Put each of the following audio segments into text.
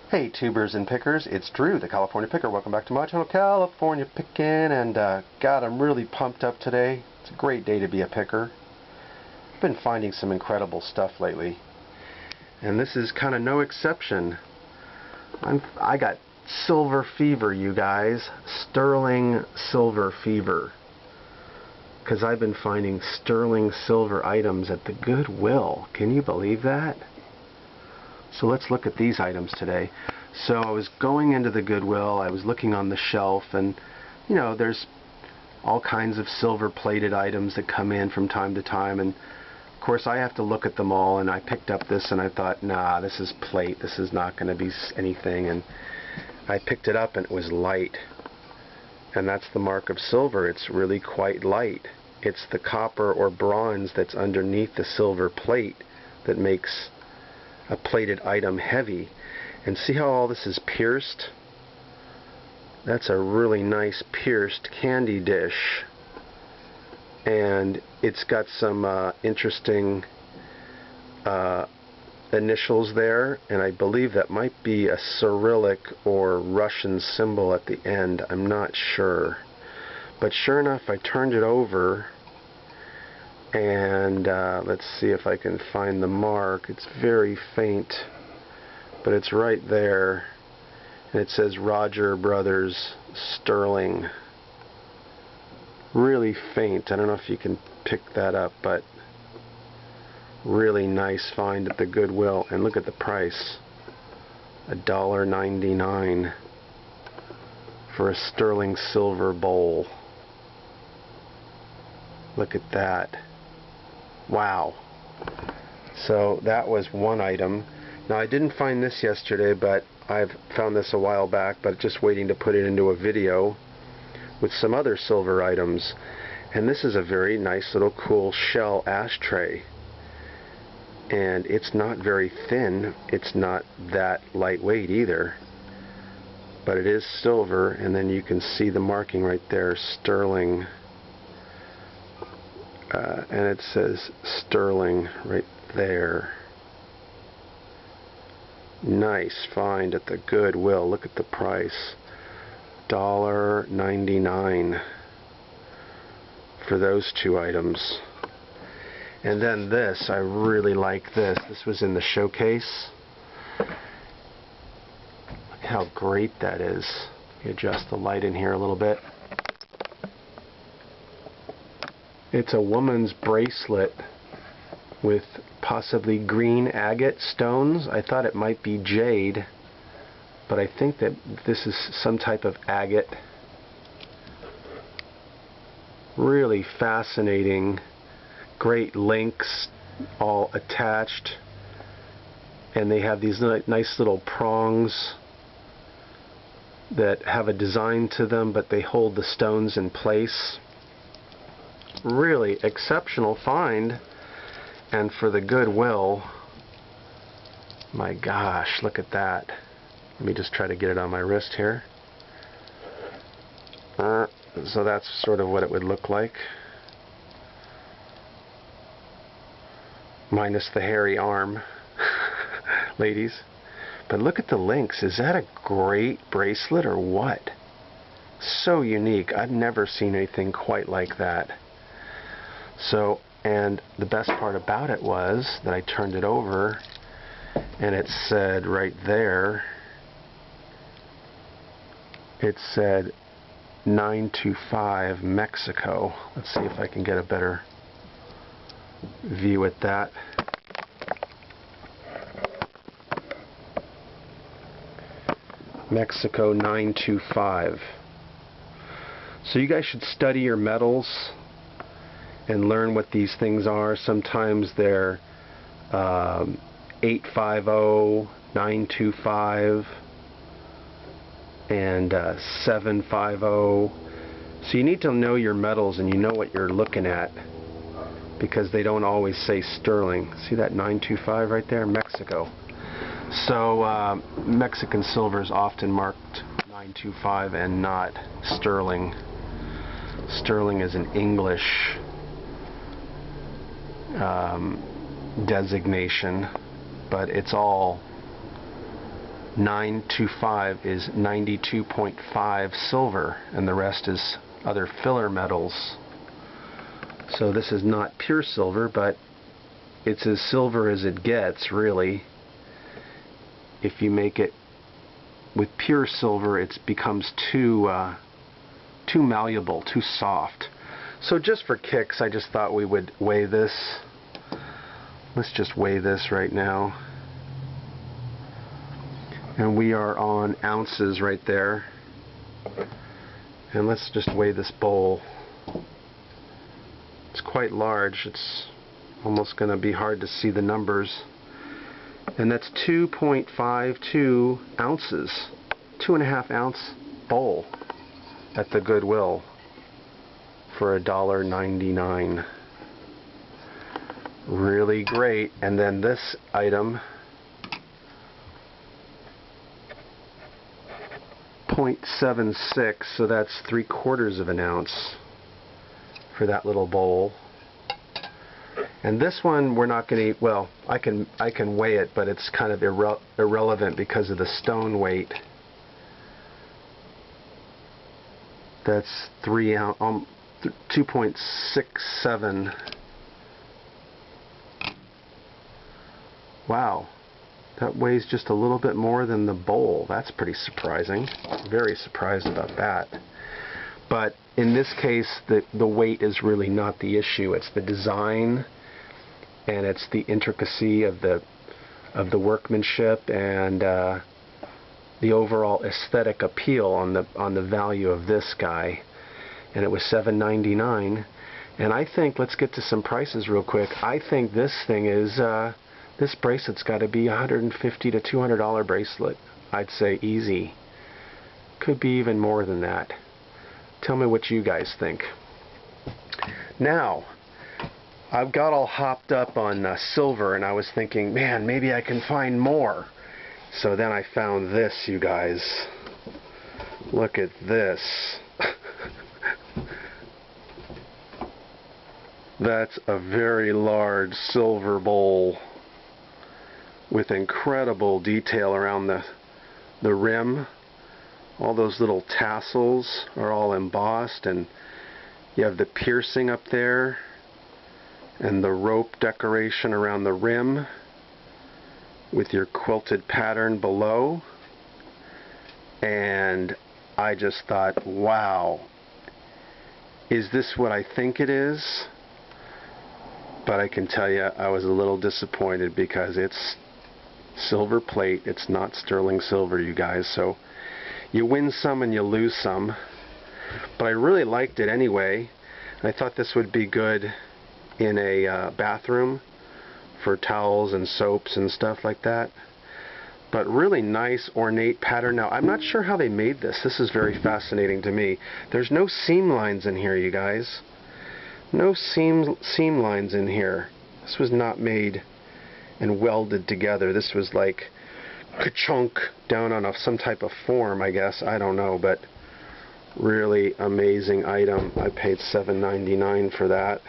Hey tubers and pickers, it's Drew, the California Picker. Welcome back to my channel, California Picking, and God, I'm really pumped up today. It's a great day to be a picker. I've been finding some incredible stuff lately, and this is kind of no exception. I got silver fever, you guys. Sterling silver fever. Because I've been finding sterling silver items at the Goodwill. Can you believe that? So let's look at these items today. So I was going into the Goodwill, I was looking on the shelf, and you know, there's all kinds of silver plated items that come in from time to time, and of course I have to look at them all, and I picked up this and I thought, nah, this is plate, this is not going to be anything, and I picked it up and it was light. And that's the mark of silver, it's really quite light. It's the copper or bronze that's underneath the silver plate that makes a plated item heavy. And see how all this is pierced? That's a really nice pierced candy dish, and it's got some interesting initials there, and I believe that might be a Cyrillic or Russian symbol at the end. I'm not sure, but sure enough, I turned it over, and let's see if I can find the mark. It's very faint, but it's right there, and it says Roger Brothers Sterling. Really faint. I don't know if you can pick that up, but really nice find at the Goodwill. And look at the price, $1.99 for a sterling silver bowl. Look at that. Wow. So that was one item. Now I didn't find this yesterday, but I've found this a while back, but just waiting to put it into a video with some other silver items. And this is a very nice little cool shell ashtray. And it's not very thin, it's not that lightweight either, but it is silver, and then you can see the marking right there, sterling. And it says sterling right there. Nice find at the Goodwill. Look at the price, $1.99 for those two items. And then this, I really like this. This was in the showcase. Look how great that is. Let me adjust the light in here a little bit. It's a woman's bracelet with possibly green agate stones. I thought it might be jade, but I think that this is some type of agate. Really fascinating. Great links all attached, and they have these nice little prongs that have a design to them, but they hold the stones in place. Really exceptional find, and for the Goodwill, my gosh, look at that. Let me just try to get it on my wrist here. So that's sort of what it would look like, minus the hairy arm, ladies. But look at the links. Is that a great bracelet or what? So unique. I've never seen anything quite like that. So, and the best part about it was that I turned it over and it said right there, it said 925 Mexico. Let's see if I can get a better view at that. Mexico 925. So you guys should study your metals and learn what these things are. Sometimes they're 850, 925, and 750. So you need to know your metals, and you know what you're looking at, because they don't always say sterling. See that 925 right there? Mexico. So Mexican silver is often marked 925 and not sterling. Sterling is an English designation, but it's all 925 is 92.5 silver, and the rest is other filler metals. So this is not pure silver, but it's as silver as it gets, really. If you make it with pure silver, it becomes too malleable, too soft. So just for kicks, I just thought we would weigh this. Let's just weigh this right now. And we are on ounces right there. And let's just weigh this bowl. It's quite large. It's almost going to be hard to see the numbers. And that's 2.52 ounces. 2.5 ounce bowl at the Goodwill for $1.99. Really great. And then this item, 0.76, so that's 3/4 of an ounce for that little bowl. And this one we're not going to, well, I can weigh it, but it's kind of irrelevant because of the stone weight. That's 2.67. Wow, that weighs just a little bit more than the bowl. That's pretty surprising. Very surprised about that. But in this case, the weight is really not the issue. It's the design, and it's the intricacy of the workmanship, and the overall aesthetic appeal on the value of this guy. And it was $7.99. And I think, let's get to some prices real quick. I think this thing is this bracelet's got to be $150 to $200 bracelet. I'd say easy. Could be even more than that. Tell me what you guys think. Now, I've got all hopped up on silver, and I was thinking, man, maybe I can find more. So then I found this, you guys. Look at this. That's a very large silver bowl with incredible detail around the rim. All those little tassels are all embossed, and you have the piercing up there and the rope decoration around the rim with your quilted pattern below. And I just thought, wow, is this what I think it is? But I can tell you, I was a little disappointed because it's silver plate. It's not sterling silver, you guys. So you win some and you lose some. But I really liked it anyway. I thought this would be good in a bathroom for towels and soaps and stuff like that. But really nice ornate pattern. Now, I'm not sure how they made this. This is very fascinating to me. There's no seam lines in here, you guys. No seam lines in here. This was not made and welded together. This was like ka-chunk down on some type of form, I guess. I don't know, but really amazing item. I paid $7.99 for that.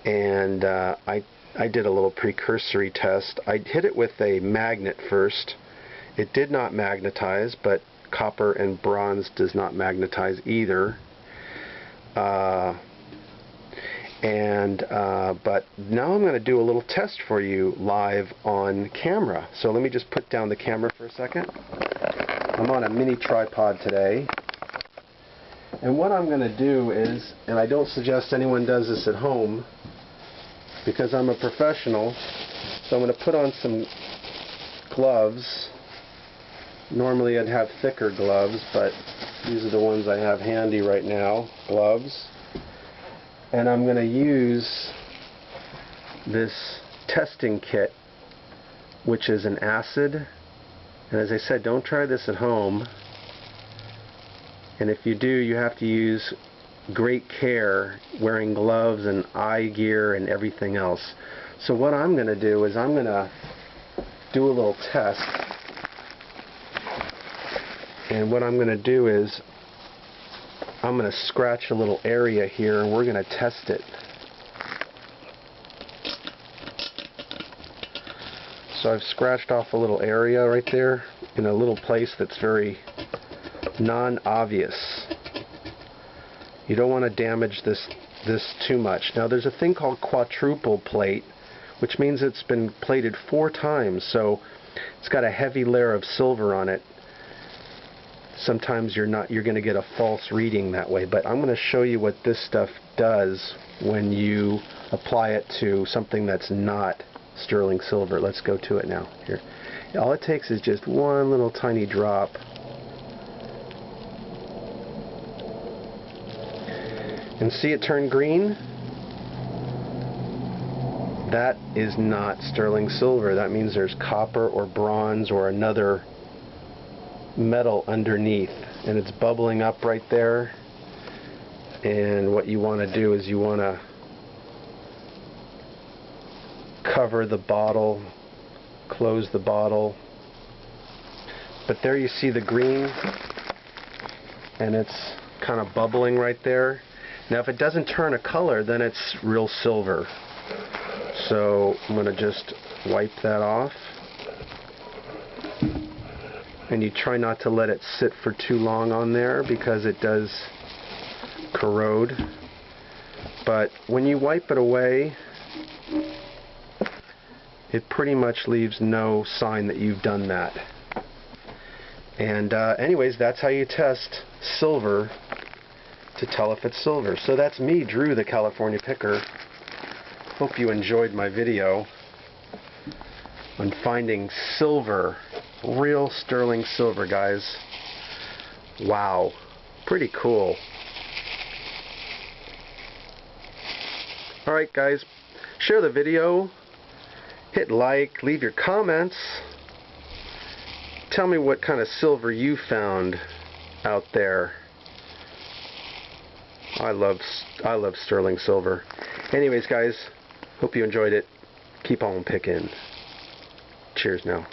And I did a little precursory test. I hit it with a magnet first. It did not magnetize, but copper and bronze does not magnetize either. But now I'm going to do a little test for you live on camera. So let me just put down the camera for a second. I'm on a mini tripod today. And what I'm going to do is, and I don't suggest anyone does this at home because I'm a professional, so I'm going to put on some gloves. Normally I'd have thicker gloves, but these are the ones I have handy right now, gloves. And I'm going to use this testing kit, which is an acid. And as I said, don't try this at home. And if you do, you have to use great care, wearing gloves and eye gear and everything else. So what I'm going to do is I'm going to do a little test. And what I'm going to do is I'm going to scratch a little area here, and we're going to test it. So I've scratched off a little area right there in a little place that's very non-obvious. You don't want to damage this too much. Now there's a thing called quadruple plate, which means it's been plated 4 times, so it's got a heavy layer of silver on it. Sometimes you're going to get a false reading that way, but I'm going to show you what this stuff does when you apply it to something that's not sterling silver. Let's go to it now. Here, all it takes is just one little tiny drop. And see it turn green? That is not sterling silver. That means there's copper or bronze or another metal underneath, and it's bubbling up right there. And what you want to do is you want to cover the bottle, close the bottle. But there you see the green, and it's kind of bubbling right there. Now if it doesn't turn a color, then it's real silver. So I'm going to just wipe that off. And you try not to let it sit for too long on there because it does corrode. But when you wipe it away, it pretty much leaves no sign that you've done that. And anyways, that's how you test silver to tell if it's silver. So that's me, Drew, the California Picker. Hope you enjoyed my video on finding silver, real sterling silver, guys. Wow, pretty cool. Alright guys, share the video, hit like, leave your comments, tell me what kind of silver you found out there. I love sterling silver. Anyways guys, hope you enjoyed it. Keep on picking. Cheers now.